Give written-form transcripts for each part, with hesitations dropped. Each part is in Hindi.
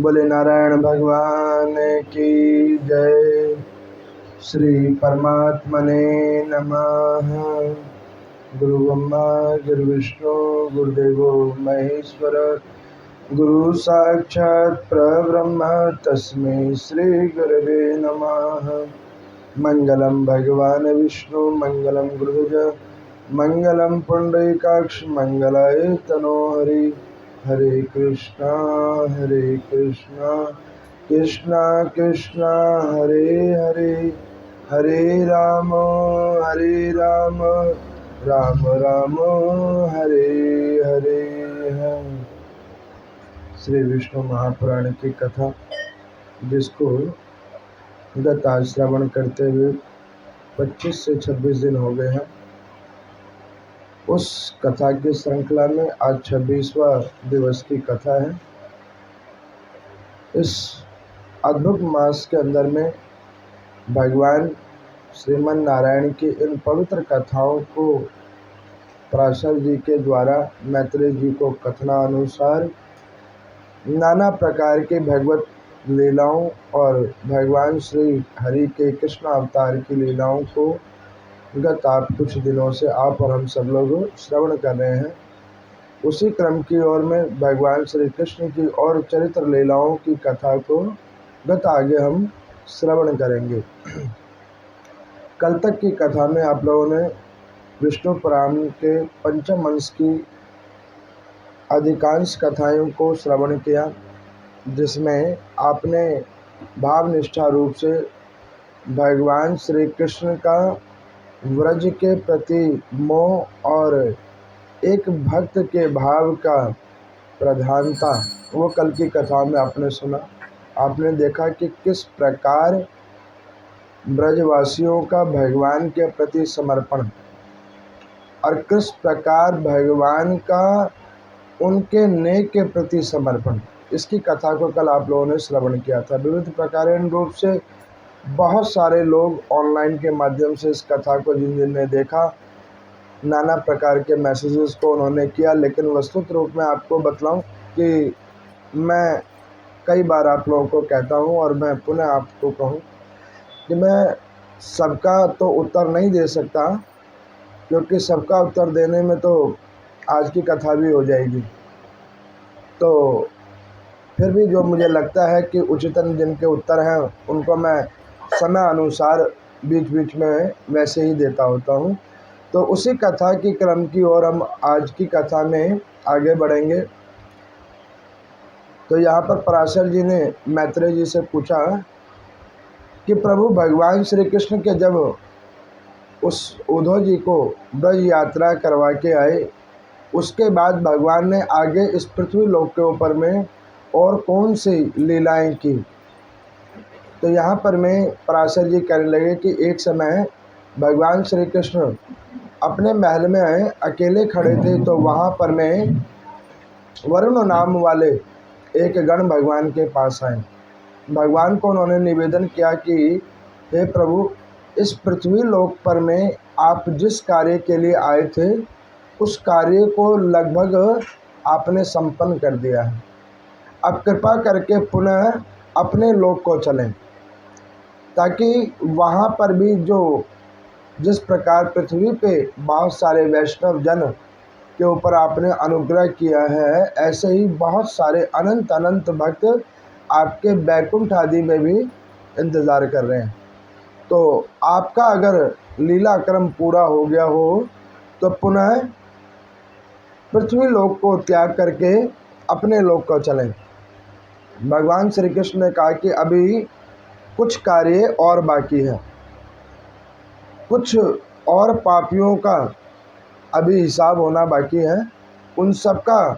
बोले नारायण भगवान की जय। श्री परमात्मने नमः। गुरु ब्रह्मा गुरु विष्णु गुरुदेवो महेश्वर, गुरु साक्षात् परब्रह्म तस्मै श्री गुरवे नमः। मंगलम भगवान विष्णु मंगलम गुरुज मंगलम पुंडरीकाक्ष मंगलाय तनोहरि। हरे कृष्णा कृष्णा कृष्णा हरे हरे, हरे राम राम राम हरे हरे हैं। श्री विष्णु महापुराण की कथा, जिसको गत आज श्रवण करते हुए 25 से 26 दिन हो गए हैं, उस कथा की श्रृंखला में आज 26वां दिवस की कथा है। इस अद्भुत मास के अंदर में भगवान श्रीमन नारायण की इन पवित्र कथाओं को पराशर जी के द्वारा मैत्रेय जी को कथनानुसार नाना प्रकार के भगवत लीलाओं और भगवान श्री हरि के कृष्ण अवतार की लीलाओं को गत आप कुछ दिनों से आप और हम सब लोग श्रवण कर रहे हैं। उसी क्रम की ओर में भगवान श्री कृष्ण की और चरित्र लीलाओं की कथा को गत आगे हम श्रवण करेंगे। कल तक की कथा में आप लोगों ने विष्णु पुराण के पंचम अंश की अधिकांश कथाओं को श्रवण किया, जिसमें आपने भावनिष्ठा रूप से भगवान श्री कृष्ण का व्रज के प्रति मोह और एक भक्त के भाव का प्रधानता, वो कल की कथा में आपने सुना। आपने देखा कि किस प्रकार ब्रजवासियों का भगवान के प्रति समर्पण और किस प्रकार भगवान का उनके नेक के प्रति समर्पण, इसकी कथा को कल आप लोगों ने श्रवण किया था। विविध प्रकार रूप से बहुत सारे लोग ऑनलाइन के माध्यम से इस कथा को जिन ने देखा, नाना प्रकार के मैसेजेस को उन्होंने किया। लेकिन वस्तुत रूप में आपको बतलाऊं कि मैं कई बार आप लोगों को कहता हूं और मैं पुनः आपको कहूं कि मैं सबका तो उत्तर नहीं दे सकता, क्योंकि सबका उत्तर देने में तो आज की कथा भी हो जाएगी। तो फिर भी जो मुझे लगता है कि उचितन जिनके उत्तर हैं उनको मैं समय अनुसार बीच बीच में वैसे ही देता होता हूँ। तो उसी कथा की क्रम की ओर हम आज की कथा में आगे बढ़ेंगे। तो यहाँ पर पराशर जी ने मैत्रेय जी से पूछा कि प्रभु भगवान श्री कृष्ण के जब उस उद्धव जी को ब्रज यात्रा करवा के आए, उसके बाद भगवान ने आगे इस पृथ्वी लोक के ऊपर में और कौन सी लीलाएं की। तो यहाँ पर मैं पराशर जी कहने लगे कि एक समय भगवान श्री कृष्ण अपने महल में अकेले खड़े थे, तो वहाँ पर में वरुण नाम वाले एक गण भगवान के पास आए। भगवान को उन्होंने निवेदन किया कि हे प्रभु, इस पृथ्वी लोक पर में आप जिस कार्य के लिए आए थे, उस कार्य को लगभग आपने संपन्न कर दिया है। अब कृपा करके पुनः अपने लोक को चलें, ताकि वहाँ पर भी जो जिस प्रकार पृथ्वी पे बहुत सारे वैष्णव जन के ऊपर आपने अनुग्रह किया है, ऐसे ही बहुत सारे अनंत अनंत भक्त आपके बैकुंठ आदि में भी इंतज़ार कर रहे हैं। तो आपका अगर लीला क्रम पूरा हो गया हो तो पुनः पृथ्वी लोक को त्याग करके अपने लोक को चलें। भगवान श्री कृष्ण ने कहा कि अभी कुछ कार्य और बाकी है, कुछ और पापियों का अभी हिसाब होना बाकी है। उन सब का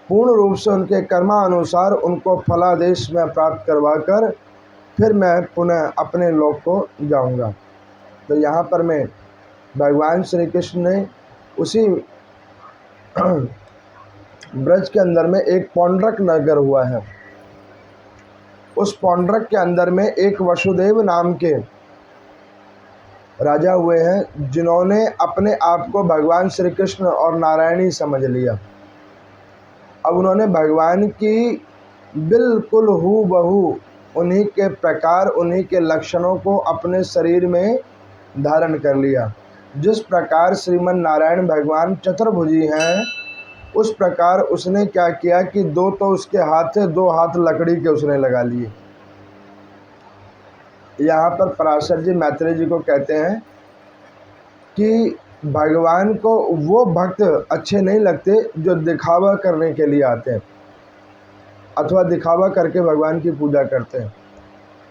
पूर्ण रूप से उनके कर्मानुसार उनको फलादेश में प्राप्त करवाकर फिर मैं पुनः अपने लोक को जाऊंगा। तो यहाँ पर मैं भगवान श्री कृष्ण ने उसी ब्रज के अंदर में एक पौंड्रक नगर हुआ है, उस पौंड्रक के अंदर में एक वसुदेव नाम के राजा हुए हैं, जिन्होंने अपने आप को भगवान श्री कृष्ण और नारायणी समझ लिया। अब उन्होंने भगवान की बिल्कुल हूबहू उन्हीं के प्रकार, उन्हीं के लक्षणों को अपने शरीर में धारण कर लिया। जिस प्रकार श्रीमन नारायण भगवान चतुर्भुजी हैं, उस प्रकार उसने क्या किया कि दो तो उसके हाथ थे, दो हाथ लकड़ी के उसने लगा लिए। यहाँ पर पराशर जी मैत्रेय जी को कहते हैं कि भगवान को वो भक्त अच्छे नहीं लगते जो दिखावा करने के लिए आते हैं अथवा दिखावा करके भगवान की पूजा करते हैं।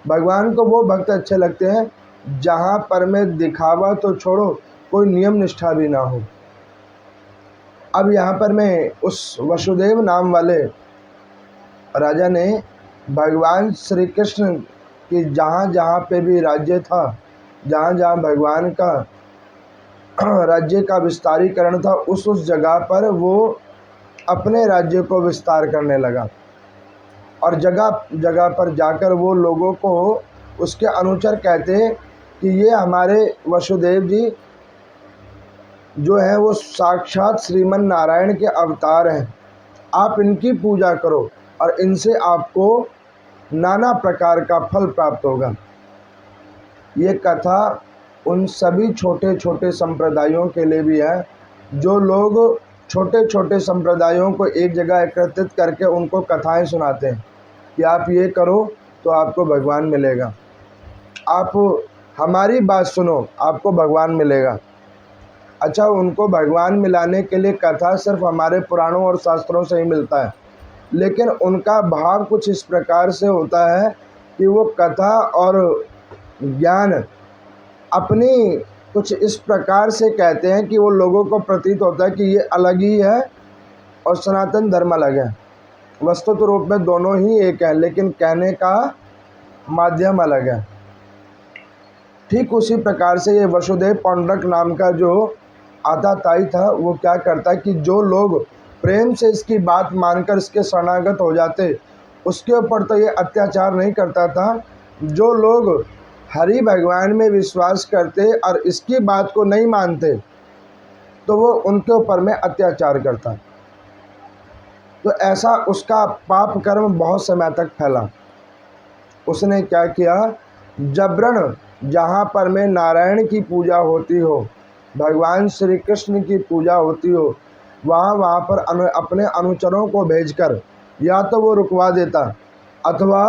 भगवान को वो भक्त अच्छे लगते हैं जहाँ पर में दिखावा तो छोड़ो, कोई नियम निष्ठा भी ना हो। अब यहाँ पर मैं उस वसुदेव नाम वाले राजा ने भगवान श्री कृष्ण की जहाँ जहाँ पे भी राज्य था, जहाँ जहाँ भगवान का राज्य का विस्तारीकरण था, उस जगह पर वो अपने राज्य को विस्तार करने लगा और जगह जगह पर जाकर वो लोगों को, उसके अनुचर कहते कि ये हमारे वसुदेव जी जो है वो साक्षात श्रीमन नारायण के अवतार हैं, आप इनकी पूजा करो और इनसे आपको नाना प्रकार का फल प्राप्त होगा। ये कथा उन सभी छोटे छोटे संप्रदायों के लिए भी है जो लोग छोटे छोटे संप्रदायों को एक जगह एकत्रित करके उनको कथाएं सुनाते हैं कि आप ये करो तो आपको भगवान मिलेगा, आप हमारी बात सुनो आपको भगवान मिलेगा। अच्छा, उनको भगवान मिलाने के लिए कथा सिर्फ हमारे पुराणों और शास्त्रों से ही मिलता है, लेकिन उनका भाव कुछ इस प्रकार से होता है कि वो कथा और ज्ञान अपनी कुछ इस प्रकार से कहते हैं कि वो लोगों को प्रतीत होता है कि ये अलग ही है और सनातन धर्म अलग है। वस्तुत रूप में दोनों ही एक है, लेकिन कहने का माध्यम अलग है। ठीक उसी प्रकार से ये वसुदेव पौंड्रक नाम का जो आताताई था, वो क्या करता कि जो लोग प्रेम से इसकी बात मानकर इसके शरणागत हो जाते, उसके ऊपर तो ये अत्याचार नहीं करता था। जो लोग हरि भगवान में विश्वास करते और इसकी बात को नहीं मानते, तो वो उनके ऊपर में अत्याचार करता। तो ऐसा उसका पाप कर्म बहुत समय तक फैला। उसने क्या किया, जबरन जहाँ पर में नारायण की पूजा होती हो, भगवान श्री कृष्ण की पूजा होती हो, वहाँ पर अपने अनुचरों को भेजकर या तो वो रुकवा देता अथवा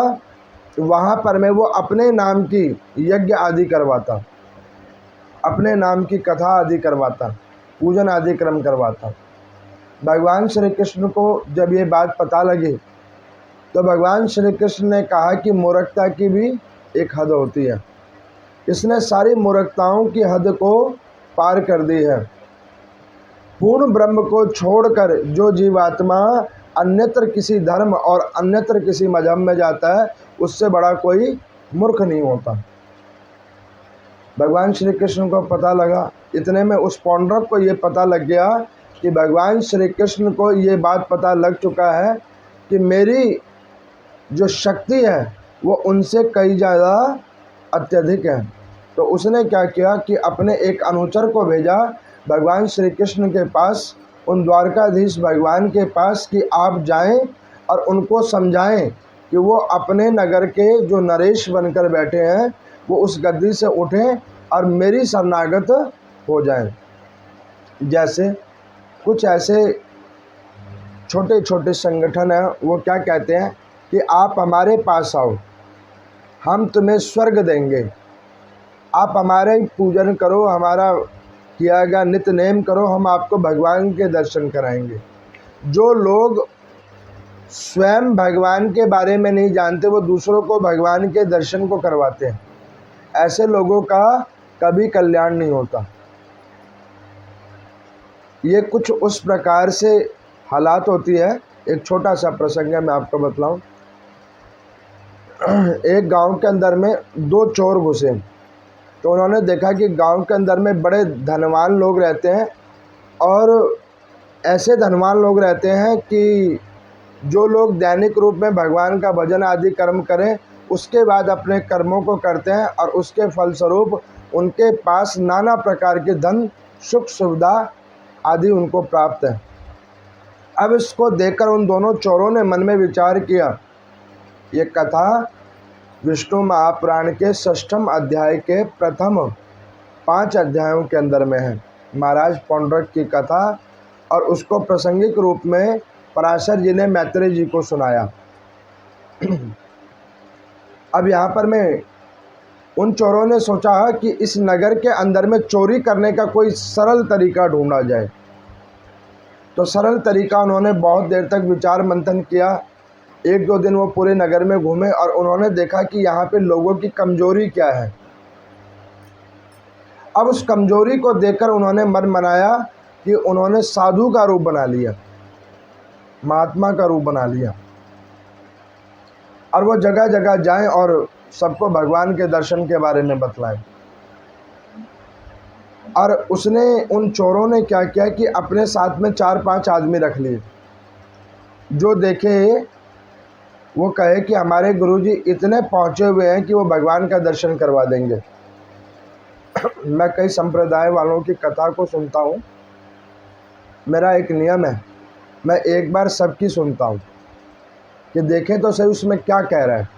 वहाँ पर में वो अपने नाम की यज्ञ आदि करवाता, अपने नाम की कथा आदि करवाता, पूजन आदि क्रम करवाता। भगवान श्री कृष्ण को जब ये बात पता लगी तो भगवान श्री कृष्ण ने कहा कि मूर्खता की भी एक हद होती है। इसने सारी मूर्खताओं की हद को पार कर दी है। पूर्ण ब्रह्म को छोड़कर जो जीवात्मा अन्यत्र किसी धर्म और अन्यत्र किसी मजहब में जाता है, उससे बड़ा कोई मूर्ख नहीं होता। भगवान श्री कृष्ण को पता लगा, इतने में उस पौंड्रक को ये पता लग गया कि भगवान श्री कृष्ण को ये बात पता लग चुका है कि मेरी जो शक्ति है वो उनसे कई ज़्यादा अत्यधिक है। तो उसने क्या किया कि अपने एक अनुचर को भेजा भगवान श्री कृष्ण के पास, उन द्वारकाधीश भगवान के पास, कि आप जाएं और उनको समझाएं कि वो अपने नगर के जो नरेश बनकर बैठे हैं वो उस गद्दी से उठें और मेरी शरणागत हो जाएं। जैसे कुछ ऐसे छोटे छोटे संगठन हैं, वो क्या कहते हैं कि आप हमारे पास आओ, हम तुम्हें स्वर्ग देंगे, आप हमारे पूजन करो, हमारा किया गया नित्य नेम करो, हम आपको भगवान के दर्शन कराएंगे। जो लोग स्वयं भगवान के बारे में नहीं जानते, वो दूसरों को भगवान के दर्शन को करवाते हैं। ऐसे लोगों का कभी कल्याण नहीं होता। ये कुछ उस प्रकार से हालात होती है। एक छोटा सा प्रसंग है, मैं आपको बतलाऊं। एक गांव के अंदर में दो चोर घुसे, तो उन्होंने देखा कि गांव के अंदर में बड़े धनवान लोग रहते हैं और ऐसे धनवान लोग रहते हैं कि जो लोग दैनिक रूप में भगवान का भजन आदि कर्म करें, उसके बाद अपने कर्मों को करते हैं और उसके फलस्वरूप उनके पास नाना प्रकार के धन सुख सुविधा आदि उनको प्राप्त है। अब इसको देखकर उन दोनों चोरों ने मन में विचार किया ये कथा विष्णु महापुराण के 6वें अध्याय के प्रथम 5 अध्यायों के अंदर में है। महाराज पौंड्रक की कथा, और उसको प्रासंगिक रूप में पराशर जी ने मैत्रेय जी को सुनाया। अब यहाँ पर मैं उन चोरों ने सोचा कि इस नगर के अंदर में चोरी करने का कोई सरल तरीका ढूंढा जाए। तो सरल तरीका उन्होंने बहुत देर तक विचार मंथन किया। 1-2 दिन वो पूरे नगर में घूमे और उन्होंने देखा कि यहाँ पे लोगों की कमजोरी क्या है। अब उस कमजोरी को देखकर उन्होंने मन बनाया कि उन्होंने साधु का रूप बना लिया, महात्मा का रूप बना लिया, और वो जगह जगह जाएं और सबको भगवान के दर्शन के बारे में बतलाएं। और उसने, उन चोरों ने क्या किया कि अपने साथ में 4-5 आदमी रख लिए, जो देखे वो कहे कि हमारे गुरुजी इतने पहुँचे हुए हैं कि वो भगवान का दर्शन करवा देंगे। मैं कई संप्रदाय वालों की कथा को सुनता हूँ। मेरा एक नियम है, मैं एक बार सबकी सुनता हूँ कि देखें तो सही उसमें क्या कह रहा है।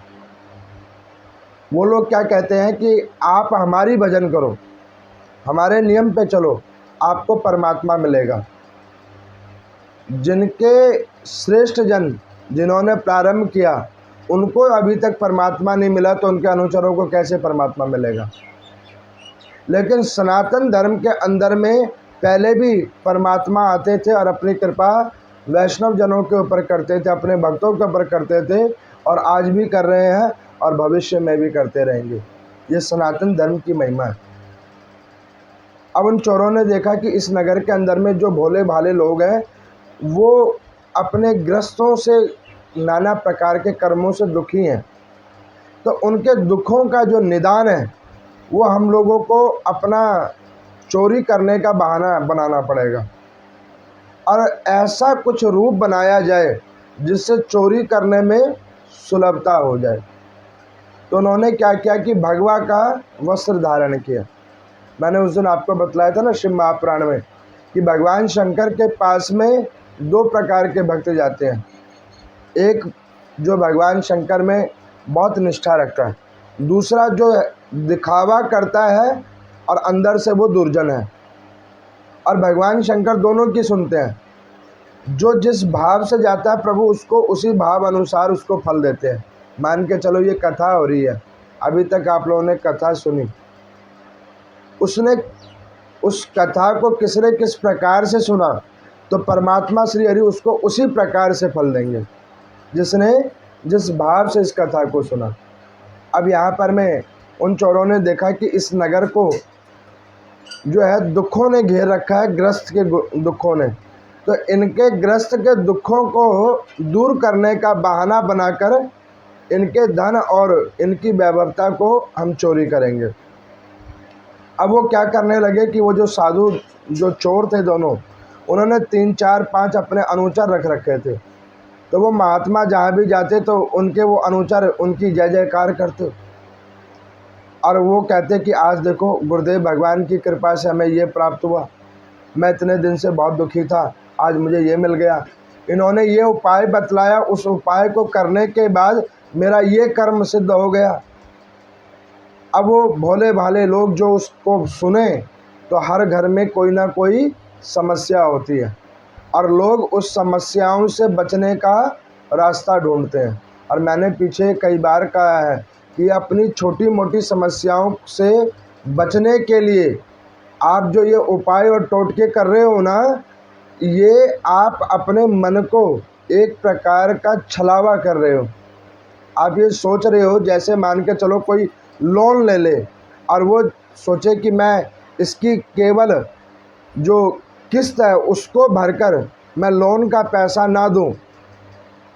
वो लोग क्या कहते हैं कि आप हमारी भजन करो, हमारे नियम पे चलो, आपको परमात्मा मिलेगा। जिनके श्रेष्ठ जन जिन्होंने प्रारंभ किया उनको अभी तक परमात्मा नहीं मिला, तो उनके अनुचरों को कैसे परमात्मा मिलेगा। लेकिन सनातन धर्म के अंदर में पहले भी परमात्मा आते थे और अपनी कृपा वैष्णव जनों के ऊपर करते थे, अपने भक्तों के ऊपर करते थे, और आज भी कर रहे हैं और भविष्य में भी करते रहेंगे। ये सनातन धर्म की महिमा है। अब उन चोरों ने देखा कि इस नगर के अंदर में जो भोले भाले लोग हैं वो अपने ग्रस्तों से, नाना प्रकार के कर्मों से दुखी हैं, तो उनके दुखों का जो निदान है वो हम लोगों को अपना चोरी करने का बहाना बनाना पड़ेगा, और ऐसा कुछ रूप बनाया जाए जिससे चोरी करने में सुलभता हो जाए। तो उन्होंने क्या किया कि भगवा का वस्त्र धारण किया। मैंने उस दिन आपको बतलाया था ना शिव महापुराण में कि भगवान शंकर के पास में 2 प्रकार के भक्त जाते हैं। एक जो भगवान शंकर में बहुत निष्ठा रखता है, दूसरा जो दिखावा करता है और अंदर से वो दुर्जन है। और भगवान शंकर दोनों की सुनते हैं। जो जिस भाव से जाता है प्रभु उसको उसी भाव अनुसार उसको फल देते हैं। मान के चलो ये कथा हो रही है, अभी तक आप लोगों ने कथा सुनी, उसने उस कथा को किसने किस प्रकार से सुना, तो परमात्मा श्री हरि उसको उसी प्रकार से फल देंगे जिसने जिस भाव से इस कथा को सुना। अब यहाँ पर मैं, उन चोरों ने देखा कि इस नगर को जो है दुखों ने घेर रखा है, ग्रस्त के दुखों ने, तो इनके ग्रस्त के दुखों को दूर करने का बहाना बनाकर इनके धन और इनकी वैभवता को हम चोरी करेंगे। अब वो क्या करने लगे कि वो जो साधु, जो चोर थे दोनों, उन्होंने 3-4-5 अपने अनुचर रख रखे थे। तो वो महात्मा जहाँ भी जाते तो उनके वो अनुचर उनकी जय जयकार करते, और वो कहते कि आज देखो गुरुदेव भगवान की कृपा से हमें ये प्राप्त हुआ, मैं इतने दिन से बहुत दुखी था, आज मुझे ये मिल गया। इन्होंने ये उपाय बतलाया, उस उपाय को करने के बाद मेरा ये कर्म सिद्ध हो गया। अब वो भोले भाले लोग जो उसको सुने तो हर घर में कोई ना कोई समस्या होती है, और लोग उस समस्याओं से बचने का रास्ता ढूंढते हैं। और मैंने पीछे कई बार कहा है कि अपनी छोटी मोटी समस्याओं से बचने के लिए आप जो ये उपाय और टोटके कर रहे हो ना, ये आप अपने मन को एक प्रकार का छलावा कर रहे हो। आप ये सोच रहे हो जैसे मान के चलो कोई लोन ले ले और वो सोचे कि मैं इसकी केवल जो किस्त है उसको भरकर मैं लोन का पैसा ना दूं,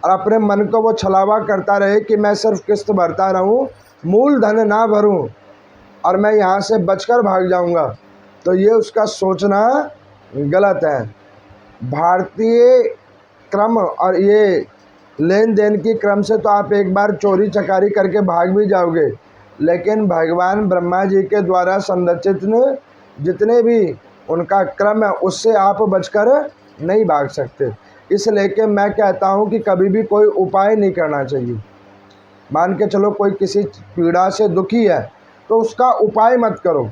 और अपने मन को वो छलावा करता रहे कि मैं सिर्फ किस्त भरता रहूं, मूलधन ना भरूं और मैं यहाँ से बचकर भाग जाऊंगा, तो ये उसका सोचना गलत है। भारतीय क्रम और ये लेन देन की क्रम से तो आप एक बार चोरी चकारी करके भाग भी जाओगे, लेकिन भगवान ब्रह्मा जी के द्वारा संरचित जितने भी उनका क्रम है उससे आप बचकर नहीं भाग सकते। इसलिए कि मैं कहता हूँ कि कभी भी कोई उपाय नहीं करना चाहिए। मान के चलो कोई किसी पीड़ा से दुखी है तो उसका उपाय मत करो।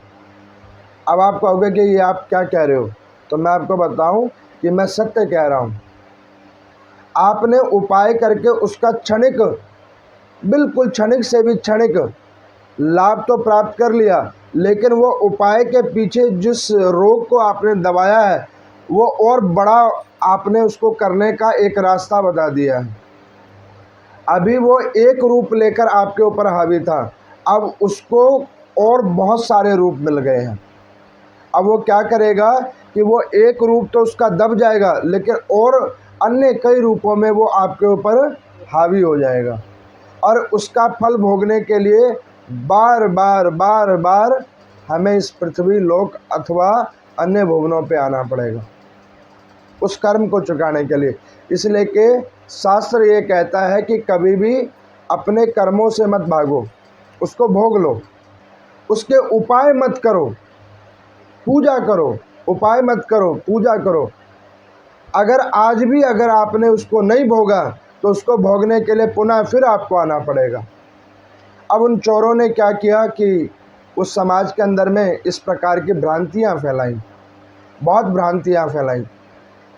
अब आप कहोगे कि ये आप क्या कह रहे हो, तो मैं आपको बताऊं कि मैं सत्य कह रहा हूं। आपने उपाय करके उसका क्षणिक, बिल्कुल क्षणिक से भी क्षणिक लाभ तो प्राप्त कर लिया, लेकिन वो उपाय के पीछे जिस रोग को आपने दबाया है वो और बड़ा आपने उसको करने का एक रास्ता बता दिया है। अभी वो एक रूप लेकर आपके ऊपर हावी था, अब उसको और बहुत सारे रूप मिल गए हैं। अब वो क्या करेगा कि वो एक रूप तो उसका दब जाएगा, लेकिन और अन्य कई रूपों में वो आपके ऊपर हावी हो जाएगा, और उसका फल भोगने के लिए बार बार बार बार हमें इस पृथ्वी लोक अथवा अन्य भुवनों पे आना पड़ेगा उस कर्म को चुकाने के लिए। इसलिए कि शास्त्र ये कहता है कि कभी भी अपने कर्मों से मत भागो, उसको भोग लो, उसके उपाय मत करो, पूजा करो। उपाय मत करो, पूजा करो। अगर आज भी अगर आपने उसको नहीं भोगा तो उसको भोगने के लिए पुनः फिर आपको आना पड़ेगा। अब उन चोरों ने क्या किया कि उस समाज के अंदर में इस प्रकार की भ्रांतियां फैलाई, बहुत भ्रांतियां फैलाई।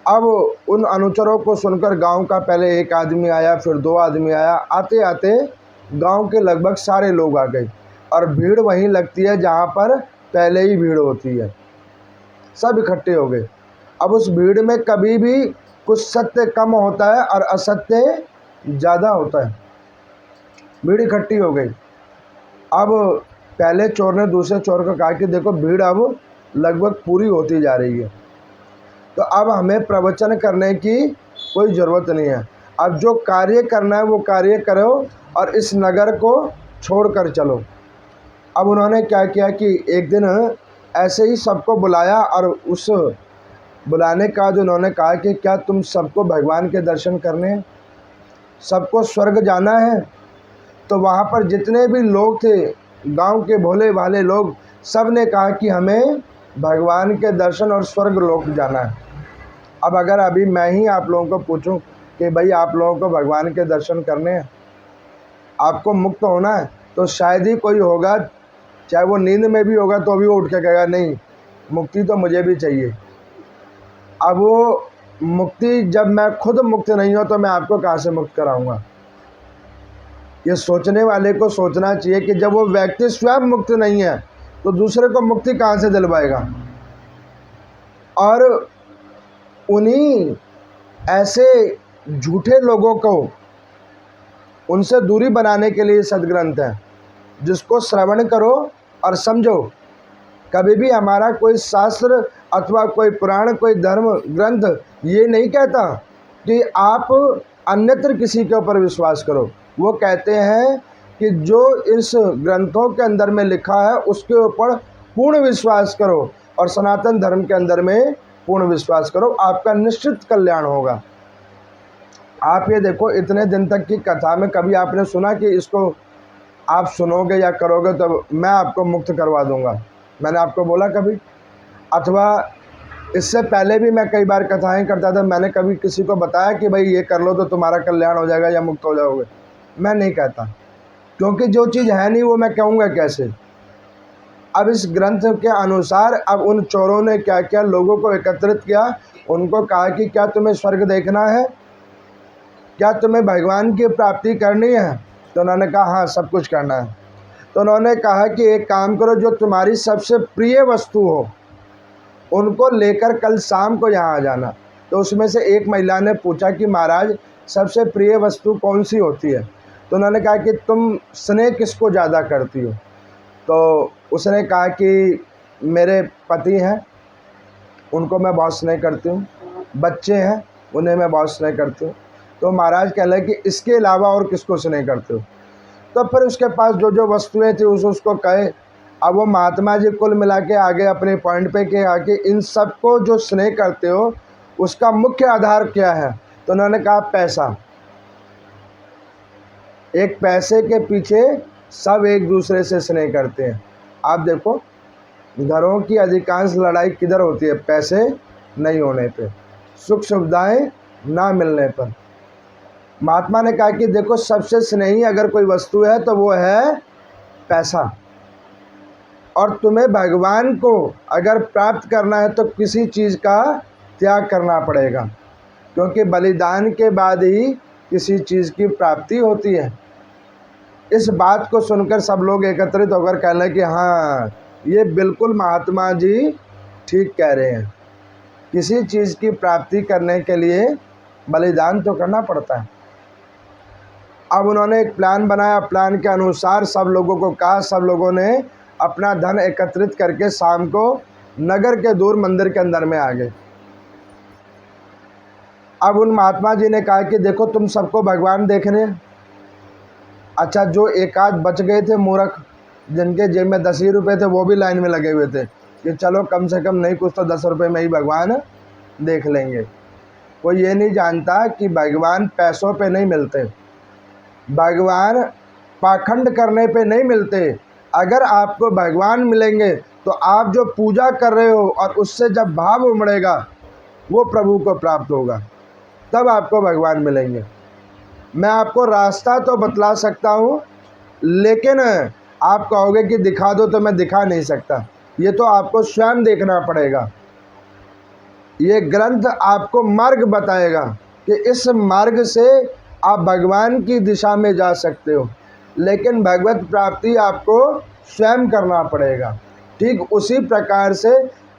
अब उन अनुचरों को सुनकर गांव का पहले एक आदमी आया, फिर 2 आदमी आया, आते आते गांव के लगभग सारे लोग आ गए, और भीड़ वहीं लगती है जहां पर पहले ही भीड़ होती है। सब इकट्ठे हो गए। अब उस भीड़ में कभी भी कुछ सत्य कम होता है और असत्य ज़्यादा होता है। भीड़ इकट्ठी हो गई। अब पहले चोर ने दूसरे चोर को कहा कि देखो भीड़ अब लगभग पूरी होती जा रही है, तो अब हमें प्रवचन करने की कोई ज़रूरत नहीं है। अब जो कार्य करना है वो कार्य करो और इस नगर को छोड़कर चलो। अब उन्होंने क्या किया कि एक दिन ऐसे ही सबको बुलाया, और उस बुलाने का जो उन्होंने कहा कि क्या तुम सबको भगवान के दर्शन करने हैं, सबको स्वर्ग जाना है? तो वहाँ पर जितने भी लोग थे, गांव के भोले भाले लोग, सब ने कहा कि हमें भगवान के दर्शन और स्वर्ग लोक जाना है। अब अगर अभी मैं ही आप लोगों को पूछूं कि भाई आप लोगों को भगवान के दर्शन करने हैं, आपको मुक्त होना है, तो शायद ही कोई होगा, चाहे वो नींद में भी होगा तो भी वो उठ के कहेगा नहीं, मुक्ति तो मुझे भी चाहिए। अब वो मुक्ति, जब मैं खुद मुक्त नहीं हूँ तो मैं आपको कहाँ से मुक्त कराऊंगा? ये सोचने वाले को सोचना चाहिए कि जब वो व्यक्ति स्वयं मुक्त नहीं है तो दूसरे को मुक्ति कहाँ से दिलवाएगा। और उन्हीं ऐसे झूठे लोगों को, उनसे दूरी बनाने के लिए सदग्रंथ है, जिसको श्रवण करो और समझो। कभी भी हमारा कोई शास्त्र अथवा कोई पुराण, कोई धर्म ग्रंथ ये नहीं कहता कि आप अन्यत्र किसी के ऊपर विश्वास करो। वो कहते हैं कि जो इस ग्रंथों के अंदर में लिखा है उसके ऊपर पूर्ण विश्वास करो, और सनातन धर्म के अंदर में पूर्ण विश्वास करो, आपका निश्चित कल्याण होगा। आप ये देखो, इतने दिन तक की कथा में कभी आपने सुना कि इसको आप सुनोगे या करोगे तो मैं आपको मुक्त करवा दूंगा? मैंने आपको बोला कभी? अथवा इससे पहले भी मैं कई बार कथाएं करता था, मैंने कभी किसी को बताया कि भाई ये कर लो तो तुम्हारा कल्याण हो जाएगा या मुक्त हो जाओगे? मैं नहीं कहता, क्योंकि जो चीज़ है नहीं वो मैं कहूँगा कैसे। अब इस ग्रंथ के अनुसार अब उन चोरों ने क्या किया, लोगों को एकत्रित किया, उनको कहा कि क्या तुम्हें स्वर्ग देखना है, क्या तुम्हें भगवान की प्राप्ति करनी है? तो उन्होंने कहा हाँ, सब कुछ करना है। तो उन्होंने कहा कि एक काम करो, जो तुम्हारी सबसे प्रिय वस्तु हो उनको लेकर कल शाम को यहाँ आ जाना। तो उसमें से एक महिला ने पूछा कि महाराज सबसे प्रिय वस्तु कौन सी होती है? तो उन्होंने कहा कि तुम स्नेह किसको ज़्यादा करती हो? तो उसने कहा कि मेरे पति हैं, उनको मैं बहुत स्नेह करती हूँ, बच्चे हैं, उन्हें मैं बहुत स्नेह करती हूँ। तो महाराज कह रहे कि इसके अलावा और किसको स्नेह करते हो? तो फिर उसके पास जो जो वस्तुएं थी उसको कहे। अब वो महात्मा जी कुल मिला के आगे अपने पॉइंट पे के आके, इन सब को जो स्नेह करते हो उसका मुख्य आधार क्या है? तो उन्होंने कहा पैसा। एक पैसे के पीछे सब एक दूसरे से स्नेह करते हैं। आप देखो, घरों की अधिकांश लड़ाई किधर होती है? पैसे नहीं होने पे, सुख सुविधाएं ना मिलने पर। महात्मा ने कहा कि देखो, सबसे स्नेही अगर कोई वस्तु है तो वो है पैसा। और तुम्हें भगवान को अगर प्राप्त करना है तो किसी चीज़ का त्याग करना पड़ेगा, क्योंकि बलिदान के बाद ही किसी चीज़ की प्राप्ति होती है। इस बात को सुनकर सब लोग एकत्रित होकर कहने कि हाँ, ये बिल्कुल महात्मा जी ठीक कह रहे हैं। किसी चीज़ की प्राप्ति करने के लिए बलिदान तो करना पड़ता है। अब उन्होंने एक प्लान बनाया। प्लान के अनुसार सब लोगों को कहा, सब लोगों ने अपना धन एकत्रित करके शाम को नगर के दूर मंदिर के अंदर में आ गए। अब उन महात्मा जी ने कहा कि देखो, तुम सबको भगवान देख रहे हैं। अच्छा, जो एक आध बच गए थे मूर्ख, जिनके जेब में 10 ही रुपये थे, वो भी लाइन में लगे हुए थे कि चलो कम से कम नहीं कुछ तो 10 रुपये में ही भगवान देख लेंगे। कोई ये नहीं जानता कि भगवान पैसों पे नहीं मिलते, भगवान पाखंड करने पे नहीं मिलते। अगर आपको भगवान मिलेंगे तो आप जो पूजा कर रहे हो और उससे जब भाव उमड़ेगा वो प्रभु को प्राप्त होगा, तब आपको भगवान मिलेंगे। मैं आपको रास्ता तो बतला सकता हूँ, लेकिन आप कहोगे कि दिखा दो, तो मैं दिखा नहीं सकता। ये तो आपको स्वयं देखना पड़ेगा। ये ग्रंथ आपको मार्ग बताएगा कि इस मार्ग से आप भगवान की दिशा में जा सकते हो, लेकिन भगवत प्राप्ति आपको स्वयं करना पड़ेगा। ठीक उसी प्रकार से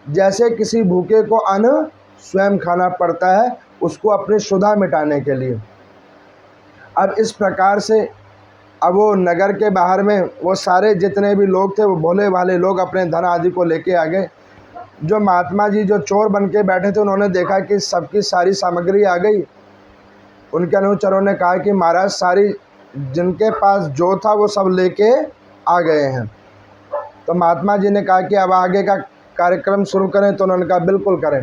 जैसे किसी भूखे को अन्न स्वयं खाना पड़ता है, उसको अपनी क्षुधा मिटाने के लिए। अब इस प्रकार से अब वो नगर के बाहर में वो सारे जितने भी लोग थे, वो भोले भाले लोग अपने धन आदि को लेके आ गए। जो महात्मा जी जो चोर बन के बैठे थे, उन्होंने देखा कि सबकी सारी सामग्री आ गई। उनके अनुचरों ने कहा कि महाराज, सारी जिनके पास जो था वो सब लेके आ गए हैं। तो महात्मा जी ने कहा कि अब आगे का कार्यक्रम शुरू करें। तो उन्होंने कहा बिल्कुल करें।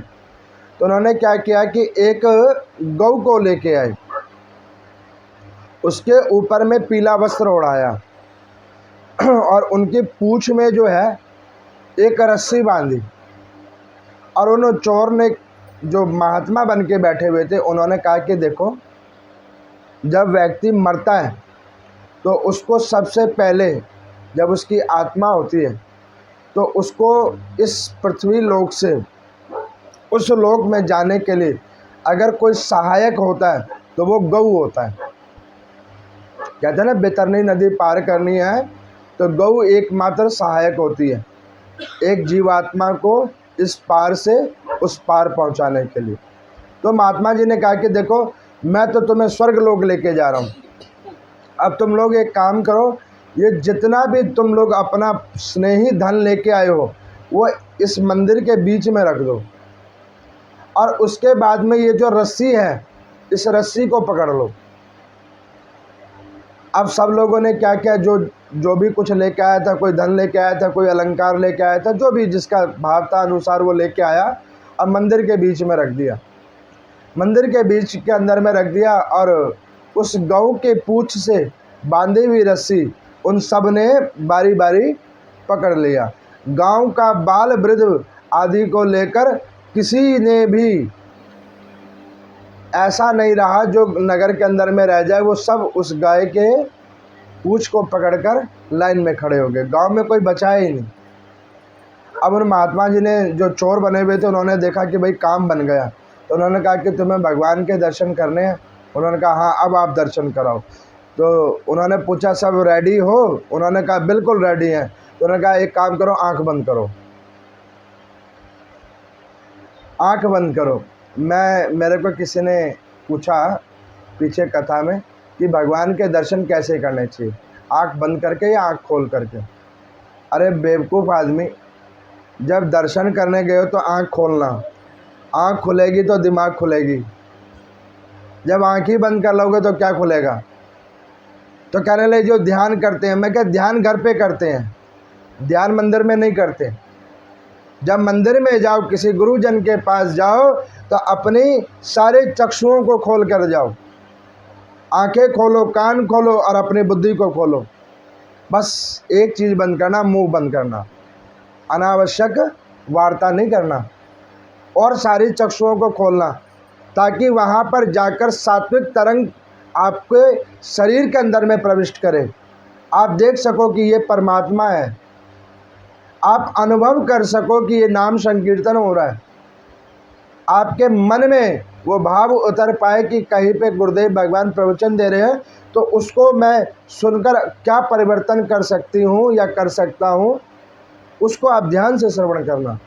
तो उन्होंने क्या किया कि एक गौ को लेके आए, उसके ऊपर में पीला वस्त्र ओढ़ाया और उनकी पूँछ में जो है एक रस्सी बांधी। और उन चोर ने, जो महात्मा बन के बैठे हुए थे, उन्होंने कहा कि देखो, जब व्यक्ति मरता है तो उसको सबसे पहले, जब उसकी आत्मा होती है तो उसको इस पृथ्वी लोक से उस लोक में जाने के लिए अगर कोई सहायक होता है तो वो गौ होता है। कहते हैं ना, बैतरणी नदी पार करनी है तो गौ एकमात्र सहायक होती है एक जीवात्मा को इस पार से उस पार पहुंचाने के लिए। तो महात्मा जी ने कहा कि देखो, मैं तो तुम्हें स्वर्ग लोक लेके जा रहा हूँ। अब तुम लोग एक काम करो, ये जितना भी तुम लोग अपना स्नेही धन लेके आए हो वो इस मंदिर के बीच में रख दो, और उसके बाद में ये जो रस्सी है, इस रस्सी को पकड़ लो। अब सब लोगों ने क्या किया, जो भी कुछ लेके आया था, कोई धन लेके आया था, कोई अलंकार लेके आया था, जो भी जिसका भाव था अनुसार वो लेके आया, अब मंदिर के बीच में रख दिया। मंदिर के बीच के अंदर में रख दिया और उस गौ के पूँछ से बांधी हुई रस्सी उन सब ने बारी बारी पकड़ लिया। गांव का बाल वृद्ध आदि को लेकर किसी ने भी ऐसा नहीं रहा जो नगर के अंदर में रह जाए। वो सब उस गाय के पूँछ को पकड़कर लाइन में खड़े हो गए। गांव में कोई बचा ही नहीं। अब उन महात्मा जी ने, जो चोर बने हुए थे, उन्होंने देखा कि भाई काम बन गया। तो उन्होंने कहा कि तुम्हें भगवान के दर्शन करने हैं। उन्होंने कहा हाँ, अब आप दर्शन कराओ। तो उन्होंने पूछा सब रेडी हो? उन्होंने कहा बिल्कुल रेडी हैं। तो उन्होंने कहा एक काम करो, आंख बंद करो, आंख बंद करो। मेरे को किसी ने पूछा पीछे कथा में कि भगवान के दर्शन कैसे करने चाहिए, आंख बंद करके या आंख खोल करके? अरे बेवकूफ़ आदमी, जब दर्शन करने गए हो तो आंख खोलना, आंख खुलेगी तो दिमाग खुलेगी। जब आंख ही बंद कर लोगे तो क्या खुलेगा? तो कहने लगे जो ध्यान करते हैं। मैं क्या, ध्यान घर पे करते हैं, ध्यान मंदिर में नहीं करते। जब मंदिर में जाओ, किसी गुरुजन के पास जाओ, तो अपनी सारे चक्षुओं को खोल कर जाओ। आंखें खोलो, कान खोलो और अपनी बुद्धि को खोलो। बस एक चीज़ बंद करना, मुंह बंद करना, अनावश्यक वार्ता नहीं करना, और सारी चक्षुओं को खोलना, ताकि वहाँ पर जाकर सात्विक तरंग आपके शरीर के अंदर में प्रविष्ट करे, आप देख सको कि ये परमात्मा है, आप अनुभव कर सको कि ये नाम संकीर्तन हो रहा है, आपके मन में वो भाव उतर पाए कि कहीं पे गुरुदेव भगवान प्रवचन दे रहे हैं तो उसको मैं सुनकर क्या परिवर्तन कर सकती हूँ या कर सकता हूँ, उसको आप ध्यान से श्रवण करना।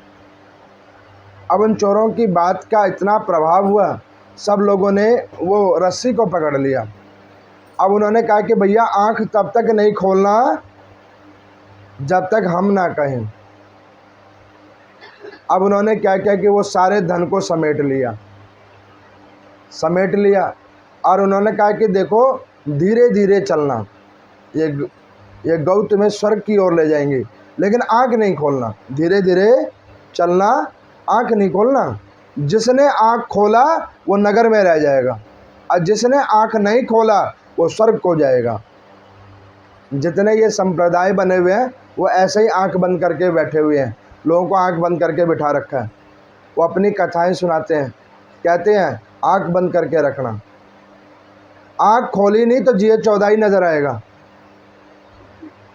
अब उन चोरों की बात का इतना प्रभाव हुआ, सब लोगों ने वो रस्सी को पकड़ लिया। अब उन्होंने कहा कि भैया आंख तब तक नहीं खोलना जब तक हम ना कहें। अब उन्होंने क्या किया कि वो सारे धन को समेट लिया और उन्होंने कहा कि देखो धीरे धीरे चलना, ये गौ तुम्हें स्वर्ग की ओर ले जाएंगे, लेकिन आंख नहीं खोलना, धीरे धीरे चलना, आंख नहीं खोलना। जिसने आंख खोला वो नगर में रह जाएगा और जिसने आंख नहीं खोला वो स्वर्ग को जाएगा। जितने ये संप्रदाय बने हुए हैं वो ऐसे ही आंख बंद करके बैठे हुए हैं, लोगों को आंख बंद करके बिठा रखा है। वो अपनी कथाएं सुनाते हैं, कहते हैं आंख बंद करके रखना, आंख खोली नहीं तो जिए 14 ही नजर आएगा।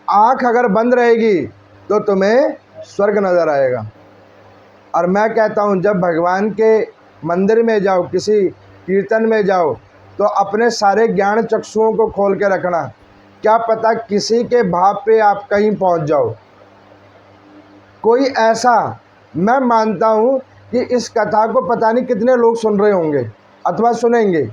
आंख अगर बंद रहेगी तो तुम्हें स्वर्ग नजर आएगा। और मैं कहता हूँ जब भगवान के मंदिर में जाओ, किसी कीर्तन में जाओ, तो अपने सारे ज्ञान चक्षुओं को खोल के रखना, क्या पता किसी के भाव पे आप कहीं पहुँच जाओ। कोई ऐसा, मैं मानता हूँ कि इस कथा को पता नहीं कितने लोग सुन रहे होंगे अथवा सुनेंगे,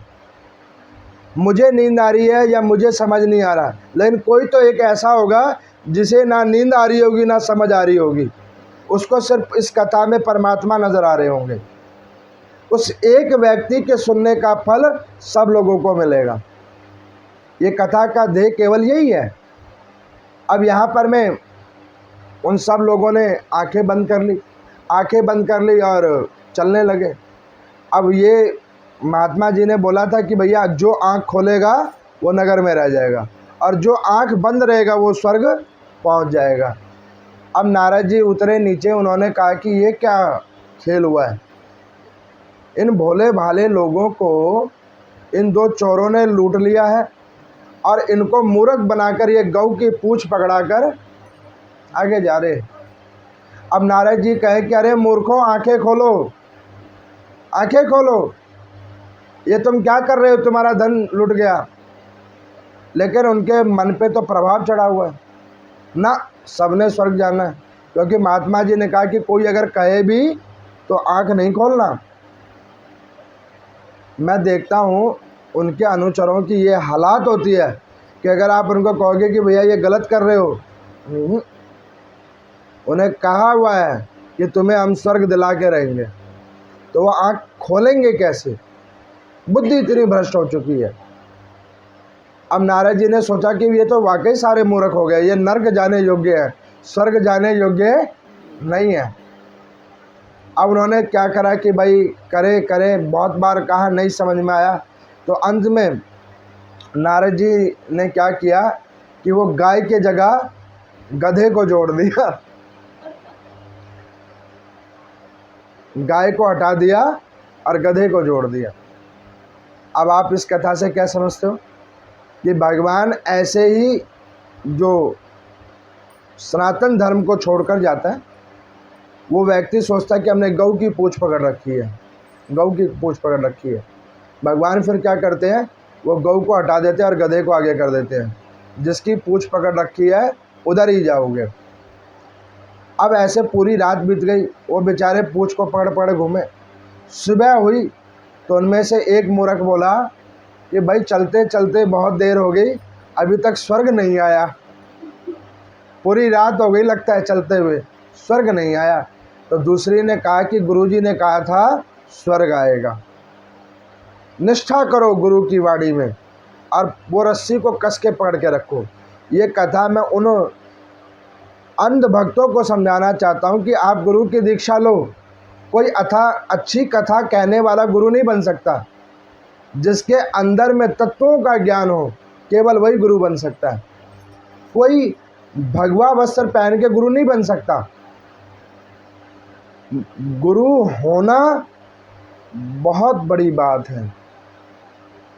मुझे नींद आ रही है या मुझे समझ नहीं आ रहा, लेकिन कोई तो एक ऐसा होगा जिसे ना नींद आ रही होगी ना समझ आ रही होगी, उसको सिर्फ इस कथा में परमात्मा नजर आ रहे होंगे। उस एक व्यक्ति के सुनने का फल सब लोगों को मिलेगा। ये कथा का ध्येय केवल यही है। अब यहाँ पर मैं उन सब लोगों ने आंखें बंद कर ली और चलने लगे। अब ये महात्मा जी ने बोला था कि भैया जो आंख खोलेगा वो नगर में रह जाएगा और जो आंख बंद रहेगा वो स्वर्ग पहुंच जाएगा। अब नारद जी उतरे नीचे, उन्होंने कहा कि ये क्या खेल हुआ है, इन भोले भाले लोगों को इन दो चोरों ने लूट लिया है और इनको मूर्ख बनाकर ये गौ की पूंछ पकड़ाकर आगे जा रहे। अब नारद जी कहे कि अरे मूर्खों, आंखें खोलो, आंखें खोलो, ये तुम क्या कर रहे हो, तुम्हारा धन लुट गया। लेकिन उनके मन पे तो प्रभाव चढ़ा हुआ है ना, सबने स्वर्ग जाना है, क्योंकि महात्मा जी ने कहा कि कोई अगर कहे भी तो आंख नहीं खोलना। मैं देखता हूँ उनके अनुचरों की ये हालात होती है कि अगर आप उनको कहोगे कि भैया ये गलत कर रहे हो, उन्हें कहा हुआ है कि तुम्हें हम स्वर्ग दिला के रहेंगे, तो वो आँख खोलेंगे कैसे। बुद्धि इतनी भ्रष्ट हो चुकी है। अब नारद जी ने सोचा कि ये तो वाकई सारे मूर्ख हो गए, ये नर्क जाने योग्य है, स्वर्ग जाने योग्य नहीं है। अब उन्होंने क्या करा कि भाई करे बहुत बार कहा, नहीं समझ में आया, तो अंत में नारद जी ने क्या किया कि वो गाय के जगह गधे को जोड़ दिया, गाय को हटा दिया और गधे को जोड़ दिया। अब आप इस कथा से क्या समझते हो कि भगवान ऐसे ही जो सनातन धर्म को छोड़कर जाता है, वो व्यक्ति सोचता है कि हमने गौ की पूंछ पकड़ रखी है, गौ की पूंछ पकड़ रखी है। भगवान फिर क्या करते हैं, वो गौ को हटा देते हैं और गधे को आगे कर देते हैं, जिसकी पूंछ पकड़ रखी है उधर ही जाओगे। अब ऐसे पूरी रात बीत गई, वो बेचारे पूंछ को पकड़ पकड़ घूमे। सुबह हुई तो उनमें से एक मूर्ख बोला कि भाई चलते चलते बहुत देर हो गई, अभी तक स्वर्ग नहीं आया, पूरी रात हो गई लगता है चलते हुए, स्वर्ग नहीं आया। तो दूसरी ने कहा कि गुरुजी ने कहा था स्वर्ग आएगा, निष्ठा करो गुरु की वाणी में और वो रस्सी को कस के पकड़ के रखो। ये कथा मैं उन अंध भक्तों को समझाना चाहता हूँ कि आप गुरु की दीक्षा लो, कोई अच्छी कथा कहने वाला गुरु नहीं बन सकता, जिसके अंदर में तत्वों का ज्ञान हो केवल वही गुरु बन सकता है। कोई भगवा वस्त्र पहन के गुरु नहीं बन सकता। गुरु होना बहुत बड़ी बात है।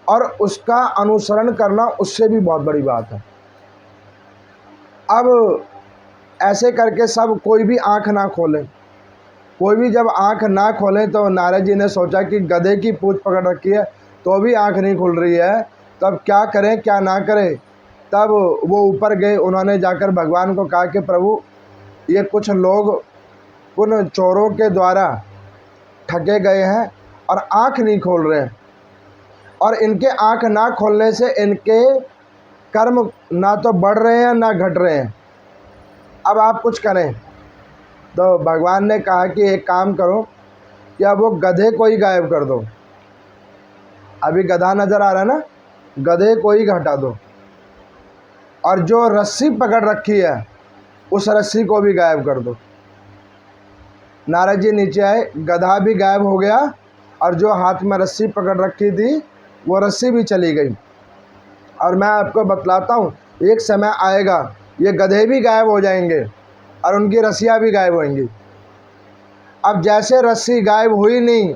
और उसका अनुसरण करना उससे भी बहुत बड़ी बात है। अब ऐसे करके सब कोई भी आंख ना खोले। कोई भी जब आंख ना खोले तो नारद जी ने सोचा कि गधे की पूंछ पकड़ रखी है तो भी आंख नहीं खुल रही है, तब क्या करें क्या ना करें। तब वो ऊपर गए, उन्होंने जाकर भगवान को कहा कि प्रभु, ये कुछ लोग उन चोरों के द्वारा ठगे गए हैं और आंख नहीं खोल रहे हैं, और इनके आंख ना खोलने से इनके कर्म ना तो बढ़ रहे हैं ना घट रहे हैं। अब आप कुछ करें। तो भगवान ने कहा कि एक काम करो कि अब वो गधे को ही गायब कर दो। अभी गधा नज़र आ रहा है ना, गधे को ही हटा दो, और जो रस्सी पकड़ रखी है उस रस्सी को भी गायब कर दो। नारद जी नीचे आए, गधा भी गायब हो गया और जो हाथ में रस्सी पकड़ रखी थी वो रस्सी भी चली गई। और मैं आपको बतलाता हूँ, एक समय आएगा ये गधे भी गायब हो जाएंगे और उनकी रस्सियाँ भी गायब होंगी। अब जैसे रस्सी गायब हुई नहीं,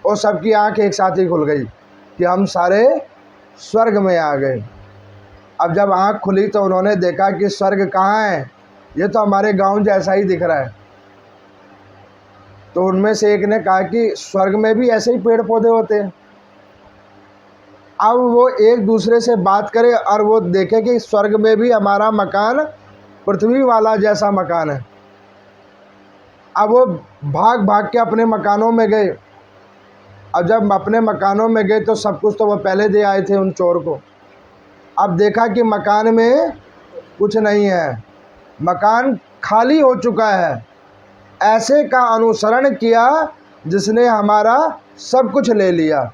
वो सबकी आंख एक साथ ही खुल गई कि हम सारे स्वर्ग में आ गए। अब जब आंख खुली तो उन्होंने देखा कि स्वर्ग कहाँ है, ये तो हमारे गांव जैसा ही दिख रहा है। तो उनमें से एक ने कहा कि स्वर्ग में भी ऐसे ही पेड़ पौधे होते हैं। अब वो एक दूसरे से बात करे और वो देखे कि स्वर्ग में भी हमारा मकान पृथ्वी वाला जैसा मकान है। अब वो भाग भाग के अपने मकानों में गए। अब जब अपने मकानों में गए तो सब कुछ तो वो पहले दे आए थे उन चोर को। अब देखा कि मकान में कुछ नहीं है, मकान खाली हो चुका है। ऐसे का अनुसरण किया जिसने हमारा सब कुछ ले लिया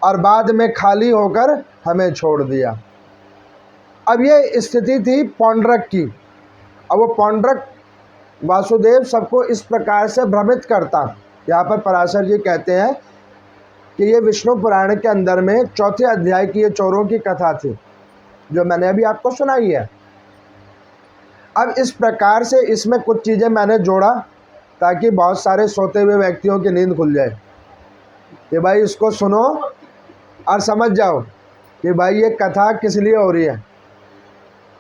और बाद में खाली होकर हमें छोड़ दिया। अब ये स्थिति थी पौंड्रक की। अब वो पौंड्रक वासुदेव सबको इस प्रकार से भ्रमित करता। यहाँ पर पराशर जी कहते हैं कि ये विष्णु पुराण के अंदर में 4थे अध्याय की ये चोरों की कथा थी जो मैंने अभी आपको सुनाई है। अब इस प्रकार से इसमें कुछ चीज़ें मैंने जोड़ा ताकि बहुत सारे सोते हुए व्यक्तियों की नींद खुल जाए कि भाई इसको सुनो और समझ जाओ कि भाई ये कथा किस लिए हो रही है,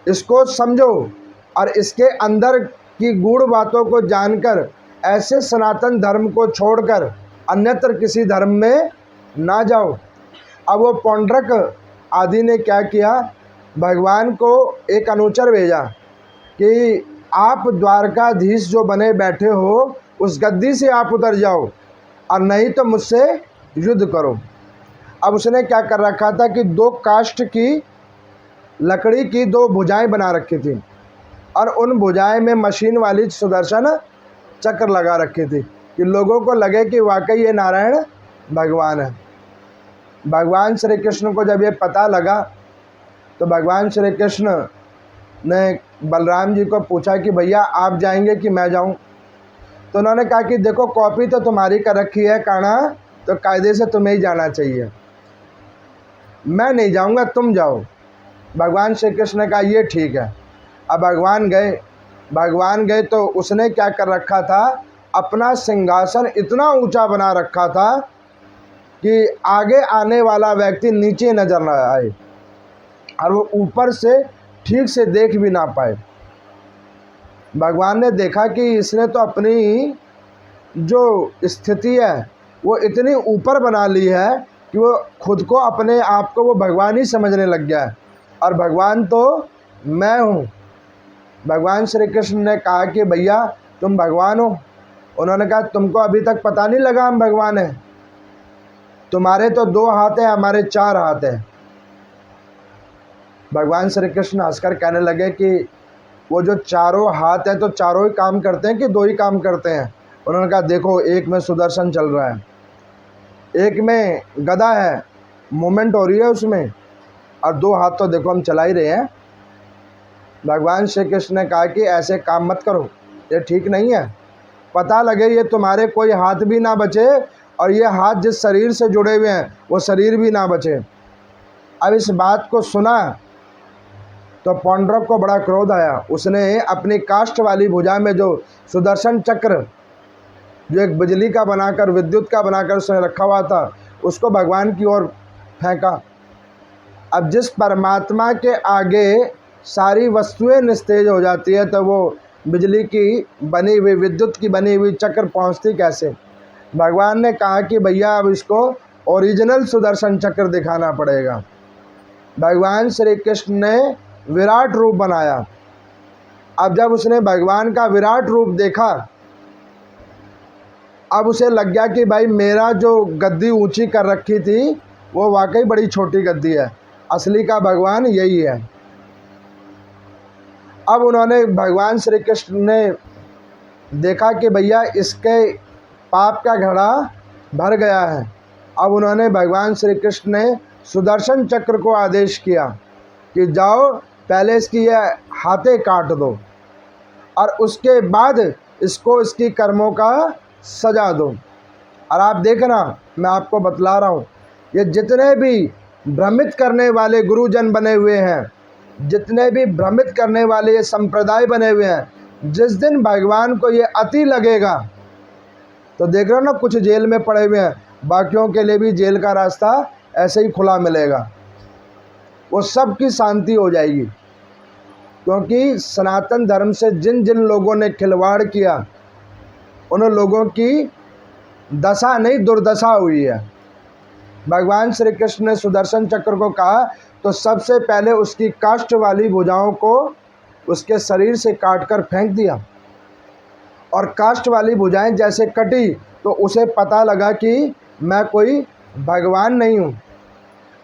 इसको समझो और इसके अंदर की गूढ़ बातों को जानकर ऐसे सनातन धर्म को छोड़कर अन्यत्र किसी धर्म में ना जाओ। अब वो पौंड्रक आदि ने क्या किया, भगवान को एक अनुचर भेजा कि आप द्वारकाधीश जो बने बैठे हो उस गद्दी से आप उतर जाओ और नहीं तो मुझसे युद्ध करो। अब उसने क्या कर रखा था कि 2 काष्ठ की लकड़ी की 2 भुजाएं बना रखी थी और उन भुजाएं में मशीन वाली सुदर्शन चक्र लगा रखी थी कि लोगों को लगे कि वाकई ये नारायण भगवान है। भगवान श्री कृष्ण को जब ये पता लगा तो भगवान श्री कृष्ण ने बलराम जी को पूछा कि भैया आप जाएंगे कि मैं जाऊं। तो उन्होंने कहा कि देखो कॉपी तो तुम्हारी कर रखी है काना, तो कायदे से तुम्हें ही जाना चाहिए, मैं नहीं जाऊंगा, तुम जाओ। भगवान श्री कृष्ण ने कहा ये ठीक है। अब भगवान गए तो उसने क्या कर रखा था, अपना सिंहासन इतना ऊंचा बना रखा था कि आगे आने वाला व्यक्ति नीचे नजर न आए और वो ऊपर से ठीक से देख भी ना पाए। भगवान ने देखा कि इसने तो अपनी जो स्थिति है वो इतनी ऊपर बना ली है कि वो खुद को अपने आप को वो भगवान ही समझने लग गया है और भगवान तो मैं हूँ। भगवान श्री कृष्ण ने कहा कि भैया तुम भगवान हो। उन्होंने कहा तुमको अभी तक पता नहीं लगा हम भगवान हैं, तुम्हारे तो 2 हाथ हैं, हमारे 4 हाथ हैं। भगवान श्री कृष्ण हंसकर कहने लगे कि वो जो चारों हाथ हैं तो चारों ही काम करते हैं कि 2 ही काम करते हैं। उन्होंने कहा देखो एक में सुदर्शन चल रहा है, एक में गदा है, मूवमेंट हो रही है उसमें, और 2 हाथ तो देखो हम चला ही रहे हैं। भगवान श्री कृष्ण ने कहा कि ऐसे काम मत करो, ये ठीक नहीं है। पता लगे ये तुम्हारे कोई हाथ भी ना बचे और ये हाथ जिस शरीर से जुड़े हुए हैं वो शरीर भी ना बचे। अब इस बात को सुना तो पौंड्रक को बड़ा क्रोध आया। उसने अपनी काष्ठ वाली भुजा में जो सुदर्शन चक्र जो एक बिजली का बनाकर विद्युत का बनाकर उसने रखा हुआ था उसको भगवान की ओर फेंका। अब जिस परमात्मा के आगे सारी वस्तुएं निस्तेज हो जाती है तो वो बिजली की बनी हुई, विद्युत की बनी हुई चक्र पहुंचती कैसे? भगवान ने कहा कि भैया अब इसको ओरिजिनल सुदर्शन चक्र दिखाना पड़ेगा। भगवान श्री कृष्ण ने विराट रूप बनाया। अब जब उसने भगवान का विराट रूप देखा, अब उसे लग गया कि भाई मेरा जो गद्दी ऊंची कर रखी थी वो वाकई बड़ी छोटी गद्दी है, असली का भगवान यही है। अब उन्होंने, भगवान श्री कृष्ण ने देखा कि भैया इसके पाप का घड़ा भर गया है। अब उन्होंने, भगवान श्री कृष्ण ने सुदर्शन चक्र को आदेश किया कि जाओ पहले इसकी ये हाथे काट दो और उसके बाद इसको इसकी कर्मों का सजा दो। और आप देखना, मैं आपको बतला रहा हूँ, ये जितने भी भ्रमित करने वाले गुरुजन बने हुए हैं, जितने भी भ्रमित करने वाले ये संप्रदाय बने हुए हैं, जिस दिन भगवान को ये अति लगेगा तो देख रहे हो ना, कुछ जेल में पड़े हुए हैं, बाकियों के लिए भी जेल का रास्ता ऐसे ही खुला मिलेगा। वो सब की शांति हो जाएगी, क्योंकि सनातन धर्म से जिन जिन लोगों ने खिलवाड़ किया उन लोगों की दशा नहीं दुर्दशा हुई है। भगवान श्री कृष्ण ने सुदर्शन चक्र को कहा तो सबसे पहले उसकी काष्ठ वाली भुजाओं को उसके शरीर से काटकर फेंक दिया, और काष्ठ वाली भुजाएं जैसे कटी तो उसे पता लगा कि मैं कोई भगवान नहीं हूँ।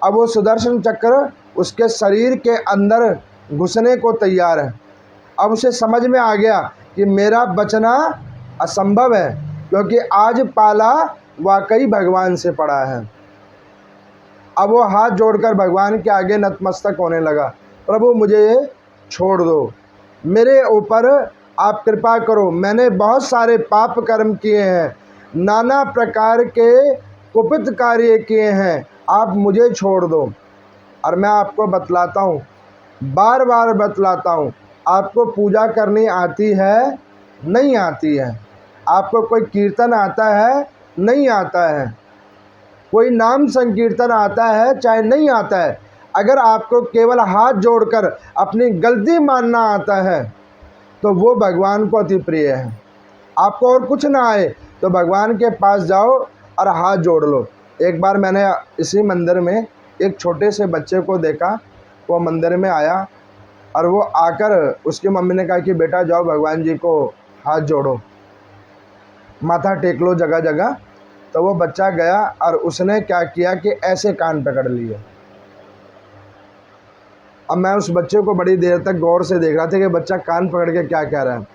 अब वो सुदर्शन चक्र उसके शरीर के अंदर घुसने को तैयार है। अब उसे समझ में आ गया कि मेरा बचना असंभव है, क्योंकि आज पाला वाकई भगवान से पड़ा है। अब वो हाथ जोड़कर भगवान के आगे नतमस्तक होने लगा, प्रभु मुझे छोड़ दो, मेरे ऊपर आप कृपा करो, मैंने बहुत सारे पाप कर्म किए हैं, नाना प्रकार के कुपित कार्य किए हैं, आप मुझे छोड़ दो। और मैं आपको बतलाता हूँ, बार बार बतलाता हूँ, आपको पूजा करनी आती है नहीं आती है, आपको कोई कीर्तन आता है नहीं आता है, कोई नाम संकीर्तन आता है चाहे नहीं आता है, अगर आपको केवल हाथ जोड़कर अपनी गलती मानना आता है तो वो भगवान को अति प्रिय है। आपको और कुछ ना आए तो भगवान के पास जाओ और हाथ जोड़ लो। एक बार मैंने इसी मंदिर में एक छोटे से बच्चे को देखा, वो मंदिर में आया और वो आकर उसकी मम्मी ने कहा कि बेटा जाओ भगवान जी को हाथ जोड़ो, माथा टेक लो जगह जगह। तो वो बच्चा गया और उसने क्या किया कि ऐसे कान पकड़ लिए। अब मैं उस बच्चे को बड़ी देर तक गौर से देख रहा था कि बच्चा कान पकड़ के क्या कह रहा है।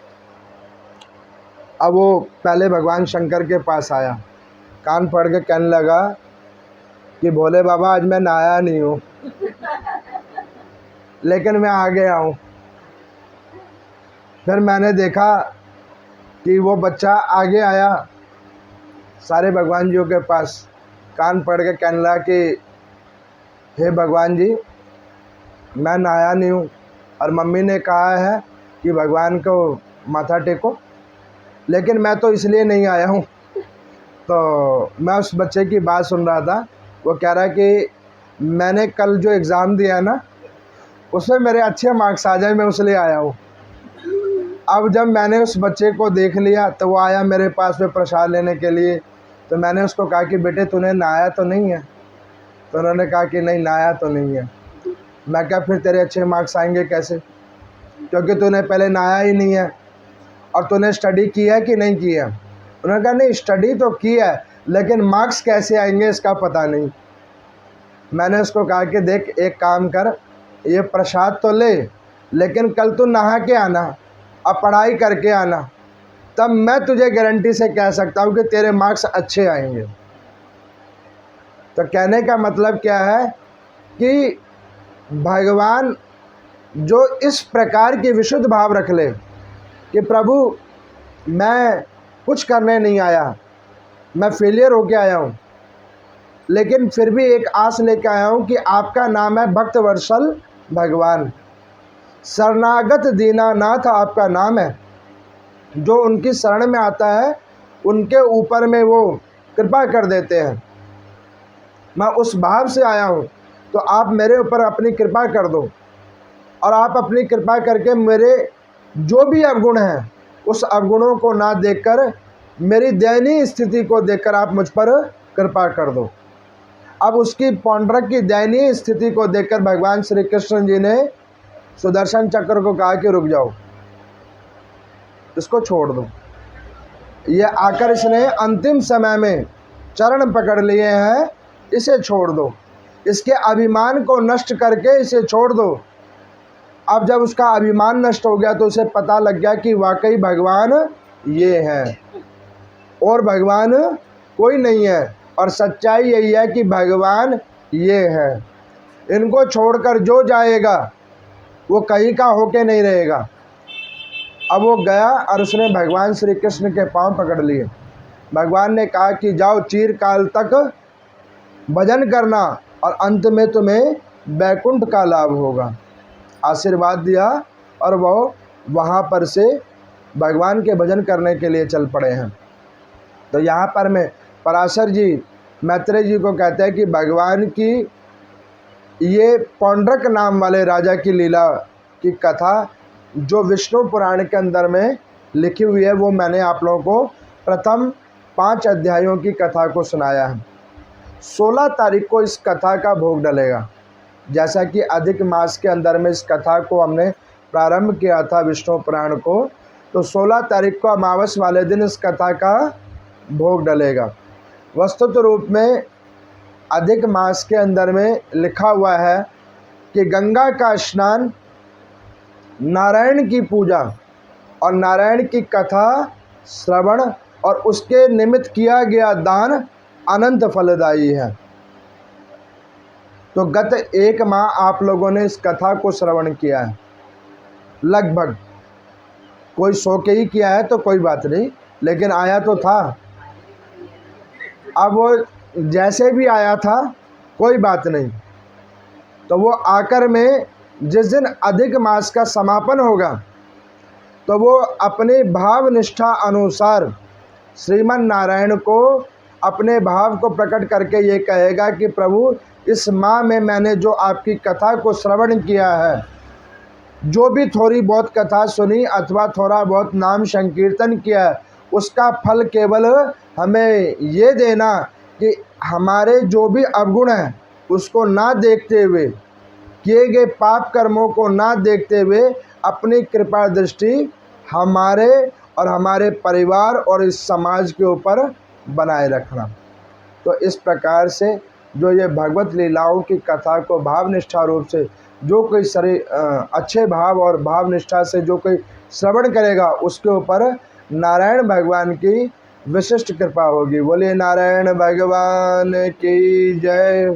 अब वो पहले भगवान शंकर के पास आया, कान पकड़ के कहने लगा कि भोले बाबा आज मैं नहाया नहीं हूँ लेकिन मैं आ गया हूँ। फिर मैंने देखा कि वो बच्चा आगे आया सारे भगवान जियों के पास, कान पकड़ के कहने लगा कि हे भगवान जी मैं नहाया नहीं हूँ और मम्मी ने कहा है कि भगवान को माथा टेको, लेकिन मैं तो इसलिए नहीं आया हूँ। तो मैं उस बच्चे की बात सुन रहा था, वो कह रहा है कि मैंने कल जो एग्ज़ाम दिया ना उसमें मेरे अच्छे मार्क्स आ जाए, मैं उसलिए आया हूँ। अब जब मैंने उस बच्चे को देख लिया तो वो आया मेरे पास में प्रसाद लेने के लिए, तो मैंने उसको कहा कि बेटे तूने नहाया तो नहीं है? तो उन्होंने कहा कि नहीं नहाया तो नहीं है। मैं क्या फिर तेरे अच्छे मार्क्स आएंगे कैसे, क्योंकि तूने पहले नहाया ही नहीं है। और तूने स्टडी की है कि नहीं की है? उन्होंने कहा नहीं स्टडी तो की है लेकिन मार्क्स कैसे आएंगे इसका पता नहीं। मैंने उसको कहा कि देख एक काम कर, ये प्रसाद तो ले लेकिन कल तू नहा के आना और पढ़ाई करके आना, तब मैं तुझे गारंटी से कह सकता हूँ कि तेरे मार्क्स अच्छे आएंगे। तो कहने का मतलब क्या है कि भगवान जो इस प्रकार की विशुद्ध भाव रख ले कि प्रभु मैं कुछ करने नहीं आया, मैं फेलियर होके आया हूँ, लेकिन फिर भी एक आस लेके आया हूँ कि आपका नाम है भक्त वत्सल भगवान, शरणागत दीनानाथ आपका नाम है। जो उनकी शरण में आता है उनके ऊपर में वो कृपा कर देते हैं। मैं उस भाव से आया हूँ, तो आप मेरे ऊपर अपनी कृपा कर दो। और आप अपनी कृपा करके मेरे जो भी अवगुण हैं उस अवगुणों को ना देखकर, मेरी दयनीय स्थिति को देखकर आप मुझ पर कृपा कर दो। अब उसकी पौंड्रक की दयनीय स्थिति को देखकर भगवान श्री कृष्ण जी ने सुदर्शन चक्र को कहा कि रुक जाओ, इसको छोड़ दो। ये आकर इसने अंतिम समय में चरण पकड़ लिए हैं, इसे छोड़ दो, इसके अभिमान को नष्ट करके इसे छोड़ दो। अब जब उसका अभिमान नष्ट हो गया तो उसे पता लग गया कि वाकई भगवान ये हैं और भगवान कोई नहीं है, और सच्चाई यही है कि भगवान ये है। इनको छोड़कर जो जाएगा वो कहीं का होके नहीं रहेगा। अब वो गया और उसने भगवान श्री कृष्ण के पांव पकड़ लिए। भगवान ने कहा कि जाओ, चिरकाल तक भजन करना और अंत में तुम्हें बैकुंठ का लाभ होगा। आशीर्वाद दिया और वो वहाँ पर से भगवान के भजन करने के लिए चल पड़े हैं। तो यहाँ पर मैं पराशर जी मैत्रेय जी को कहते हैं कि भगवान की ये पौंड्रक नाम वाले राजा की लीला की कथा जो विष्णु पुराण के अंदर में लिखी हुई है, वो मैंने आप लोगों को प्रथम 5 अध्यायों की कथा को सुनाया है। 16 तारीख को इस कथा का भोग डलेगा। जैसा कि अधिक मास के अंदर में इस कथा को हमने प्रारंभ किया था विष्णु पुराण को, तो 16 तारीख को अमावस वाले दिन इस कथा का भोग डलेगा। वस्तुत रूप में अधिक मास के अंदर में लिखा हुआ है कि गंगा का स्नान, नारायण की पूजा और नारायण की कथा श्रवण और उसके निमित्त किया गया दान अनंत फलदायी है। तो गत 1 माह आप लोगों ने इस कथा को श्रवण किया है, लगभग कोई 100 के ही किया है तो कोई बात नहीं, लेकिन आया तो था। अब वो जैसे भी आया था कोई बात नहीं, तो वो आकर में जिस दिन अधिक मास का समापन होगा तो वो अपने भाव निष्ठा अनुसार श्रीमन नारायण को अपने भाव को प्रकट करके ये कहेगा कि प्रभु, इस माह में मैंने जो आपकी कथा को श्रवण किया है, जो भी थोड़ी बहुत कथा सुनी अथवा थोड़ा बहुत नाम संकीर्तन किया है, उसका फल केवल हमें ये देना कि हमारे जो भी अवगुण हैं उसको ना देखते हुए, किए गए पाप कर्मों को ना देखते हुए अपनी कृपा दृष्टि हमारे और हमारे परिवार और इस समाज के ऊपर बनाए रखना। तो इस प्रकार से जो ये भगवत लीलाओं की कथा को भावनिष्ठा रूप से जो कोई अच्छे भाव और भावनिष्ठा से जो कोई श्रवण करेगा उसके ऊपर नारायण भगवान की विशिष्ट कृपा होगी। बोलिए नारायण भगवान की जय।